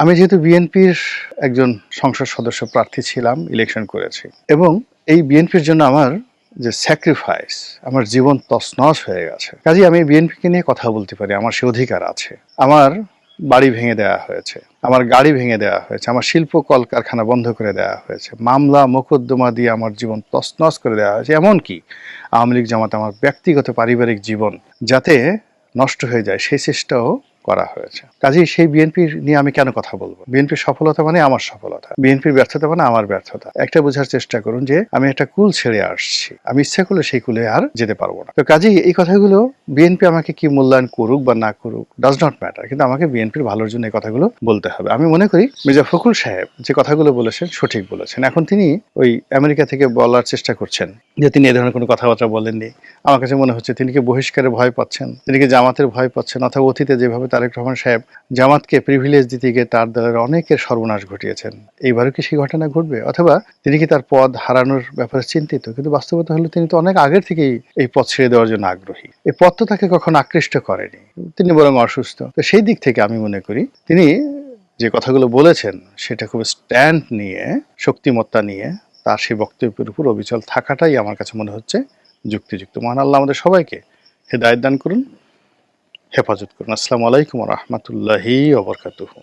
আমি যেহেতু বিএনপির একজন সংসদ সদস্য প্রার্থী ছিলাম, ইলেকশন করেছি এবং এই বিএনপির জন্য আমার যে স্যাক্রিফাইস, আমার জীবন তছনছ হয়ে গেছে। কাজেই আমি বিএনপিকে নিয়ে কথা বলতে পারি, আমার সে অধিকার আছে। আমার বাড়ি ভেঙে দেওয়া হয়েছে, আমার গাড়ি ভেঙে দেওয়া হয়েছে, আমার শিল্প কলকারখানা বন্ধ করে দেওয়া হয়েছে, মামলা মোকদ্দমা দিয়ে আমার জীবন তছনছ করে দেওয়া হয়েছে। এমনকি আওয়ামী লীগ জামাত আমার ব্যক্তিগত পারিবারিক জীবন যাতে নষ্ট হয়ে যায় সেই চেষ্টাও করা হয়েছে। কাজেই সেই বিএনপির নিয়ে আমি কেন কথা বলবো? বিএনপির সফলতা মানে আমার সফলতা, বিএনপির ব্যর্থতা মানে আমার ব্যর্থতা। একটা বোঝার চেষ্টা করুন যে আমি একটা কুল ছেড়ে আসছি, আমি ইচ্ছা করলে সেই কুলে আর যেতে পারবো না। তো কাজেই এই কথাগুলো বিএনপি আমাকে কি মূল্যায়ন করুক বা না করুক ডাজ নট ম্যাটার, কিন্তু আমাকে বিএনপির ভালোর জন্য এই কথাগুলো বলতে হবে। আমি মনে করি মির্জা ফখরুল সাহেব যে কথাগুলো বলেছেন সঠিক বলেছেন। এখন তিনি ওই আমেরিকা থেকে বলার চেষ্টা করছেন যে তিনি এ ধরনের কোনো কথাবার্তা বলেননি। আমার কাছে মনে হচ্ছে তিনি কি বহিষ্কারে ভয় পাচ্ছেন, তিনি কি জামাতের ভয় পাচ্ছেন, অথবা অতীতে যেভাবে তারেক রহমান সাহেব জামাতকে প্রিভিলেজ দিতে গিয়ে তার দলের অনেকের সর্বনাশ ঘটিয়েছেন, এইবারও কি সেই ঘটনা ঘটবে? অথবা তিনি কি তার পদ হারানোর ব্যাপারে চিন্তিত? কিন্তু বাস্তবতা হলো তিনি তো অনেক আগের থেকেই এই পদ ছেড়ে দেওয়ার জন্য আগ্রহী। এই পদ তো তাকে কখনো আকৃষ্ট করেনি, তিনি বরং অসুস্থ। তো সেই দিক থেকে আমি মনে করি তিনি যে কথাগুলো বলেছেন সেটা খুব স্ট্যান্ড নিয়ে, শক্তিমত্তা নিয়ে তার সেই বক্তব্যের উপর অবিচল থাকাটাই আমার কাছে মনে হচ্ছে যুক্তিযুক্ত। মহান আল্লাহ আমাদের সবাইকে হেদায়েত দান করুন, হেফাজত করুন। আসসালামু আলাইকুম ওয়া রাহমাতুল্লাহি ওয়া বারাকাতুহু।